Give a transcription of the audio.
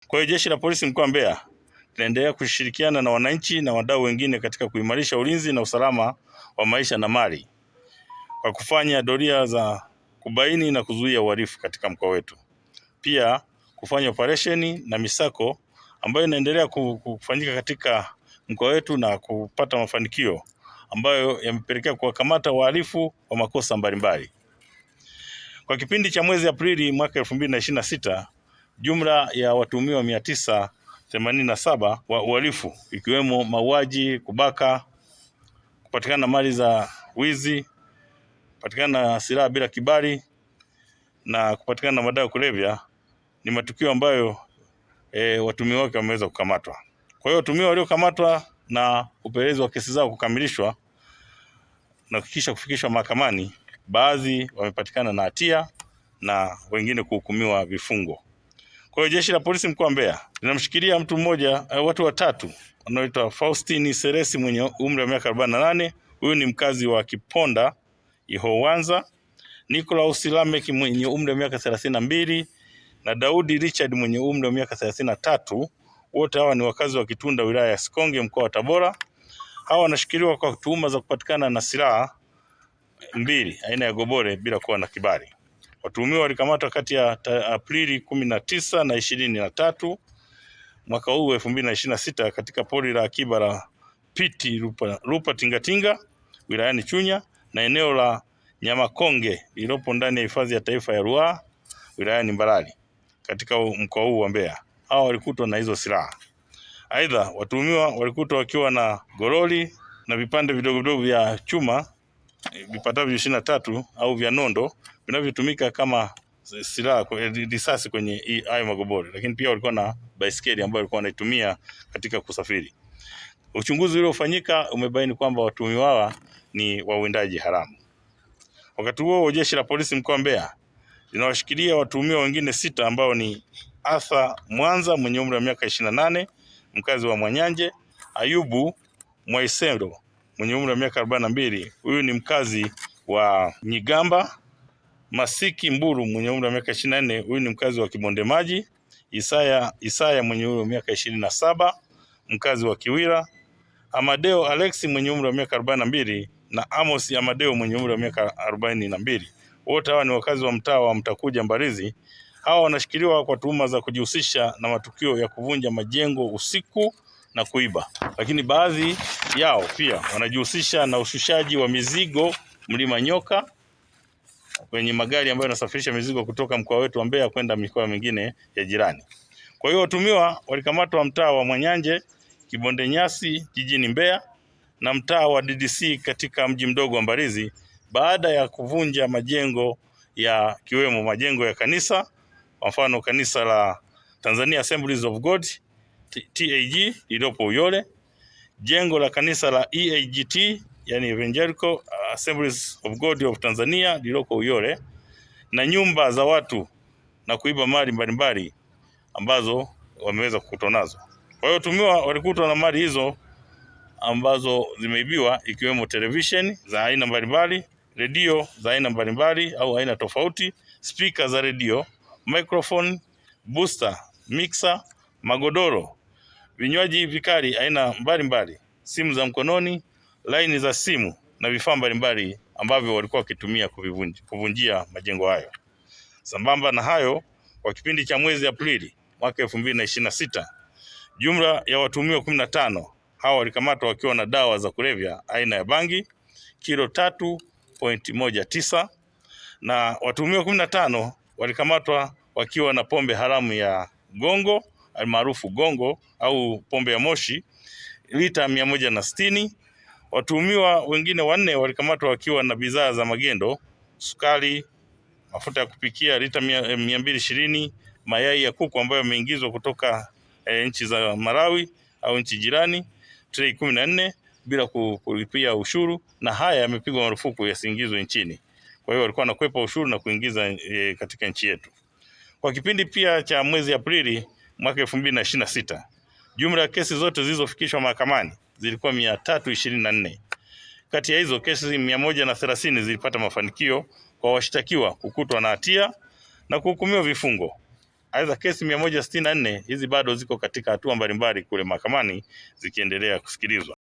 Kwa hiyo Jeshi la Polisi mkoa wa Mbeya linaendelea kushirikiana na wananchi na wadau wengine katika kuimarisha ulinzi na usalama wa maisha na mali kwa kufanya doria za kubaini na kuzuia uhalifu katika mkoa wetu. Pia kufanya operesheni na misako ambayo inaendelea kufanyika katika mkoa wetu na kupata mafanikio ambayo yamepelekea kuwakamata wahalifu wa makosa mbalimbali. Kwa kipindi cha mwezi Aprili mwaka 2026, jumla ya watuhumiwa 987 wa uhalifu ikiwemo mauaji, kubaka, kupatikana mali za wizi, kupatikana na silaha bila kibali na kupatikana na madawa ya kulevya ni matukio ambayo watuhumiwa wake wameweza kukamatwa. Kwa hiyo watuhumiwa waliokamatwa na upelelezi wa kesi zao kukamilishwa na kisha kufikishwa mahakamani, baadhi wamepatikana na hatia na wengine kuhukumiwa vifungo. Kwa hiyo Jeshi la Polisi mkoa wa Mbeya linamshikilia watu watatu wanaoitwa Faustini Seresi mwenye umri wa miaka 48, huyu ni mkazi wa Kiponda Ihowanza, Nicholas Lamek mwenye umri wa miaka 32 na Daudi Richard mwenye umri wa miaka 33. Wote hawa ni wakazi wa Kitunda wilaya ya Sikonge mkoa wa Tabora. Hawa wanashikiliwa kwa tuhuma za kupatikana na silaha mbili aina ya gobore bila kuwa na kibali. Watuhumiwa walikamatwa kati ya Aprili 19 na 23 mwaka huu 2026 katika pori la akiba la Piti Lupa Tingatinga wilayani Chunya na eneo la Nyamakonge lililopo ndani ya hifadhi ya taifa ya Ruaha wilayani Mbarali katika mkoa huu wa Mbeya. Hao walikutwa na hizo silaha. Aidha, watuhumiwa walikutwa wakiwa na goroli na vipande vidogo vidogo vya chuma vipatavyo 23 au vya nondo vinavyotumika kama silaha risasi kwenye hayo magobori, lakini pia walikuwa na baisikeli ambayo walikuwa wanaitumia katika kusafiri. Uchunguzi uliofanyika umebaini kwamba watuhumiwa hawa ni wawindaji haramu. Wakati huo Jeshi la Polisi mkoa wa Mbeya linawashikilia watuhumiwa wengine 6 ambao ni Arthur Mwanza mwenye umri wa miaka 28, mkazi wa Mwanyanje, Ayubu Mwaisero mwenye umri wa miaka 42, huyu ni mkazi wa Nyigamba, Masiki Mburu mwenye umri wa miaka 24, huyu ni mkazi wa Kibonde Maji, Isaya mwenye umri wa miaka 27, mkazi wa Kiwira, Amadeo Alexi mwenye umri wa miaka 42 na Amos Amadeo mwenye umri wa miaka 42. Wote hawa ni wakazi wa mtaa wa Mtakuja Mbarizi. Hawa wanashikiliwa kwa tuhuma za kujihusisha na matukio ya kuvunja majengo usiku na kuiba, lakini baadhi yao pia wanajihusisha na ushushaji wa mizigo Mlima Nyoka kwenye magari ambayo yanasafirisha mizigo kutoka mkoa wetu wa Mbeya kwenda mikoa mingine ya jirani. Kwa hiyo watuhumiwa walikamatwa mtaa wa Mwanyanje, Kibonde Nyasi jijini Mbeya na mtaa wa DDC katika mji mdogo wa Mbarizi baada ya kuvunja majengo ya kiwemo majengo ya kanisa, kwa mfano kanisa la Tanzania Assemblies of God TAG lililopo Uyole, jengo la kanisa la EAGT yani Evangelical Assemblies of God of Tanzania lililoko Uyole, na nyumba za watu na kuiba mali mbalimbali ambazo wameweza kukutwa nazo. Kwa hiyo watuhumiwa walikutwa na mali hizo ambazo zimeibiwa ikiwemo television za aina mbalimbali, redio za aina mbalimbali au aina tofauti, speaker za redio, microphone, booster, mixer, magodoro, vinywaji vikali aina mbalimbali, simu za mkononi, laini za simu na vifaa mbalimbali ambavyo walikuwa wakitumia kuvunjia majengo hayo. Sambamba na hayo, kwa kipindi cha mwezi Aprili mwaka 2026, jumla ya watuhumiwa 15 hawa walikamatwa wakiwa na dawa za kulevya aina ya bangi kilo 3.19 na watuhumiwa 15 walikamatwa wakiwa na pombe haramu ya gongo almaarufu gongo au pombe ya moshi lita 160. Watuhumiwa wengine 4 walikamatwa wakiwa na bidhaa za magendo, sukari, mafuta ya kupikia lita 220, mayai ya kuku ambayo yameingizwa kutoka nchi za Malawi au nchi jirani trei 14 bila kulipia ushuru, na haya yamepigwa marufuku yasiingizwe nchini. Kwa hiyo walikuwa wanakwepa ushuru na kuingiza katika nchi yetu. Kwa kipindi pia cha mwezi Aprili mwaka 2026, jumla ya kesi zote zilizofikishwa mahakamani zilikuwa 324. Kati ya hizo kesi 130 zilipata mafanikio kwa washtakiwa kukutwa na hatia na kuhukumiwa vifungo. Aidha, kesi 164 hizi bado ziko katika hatua mbalimbali kule mahakamani zikiendelea kusikilizwa.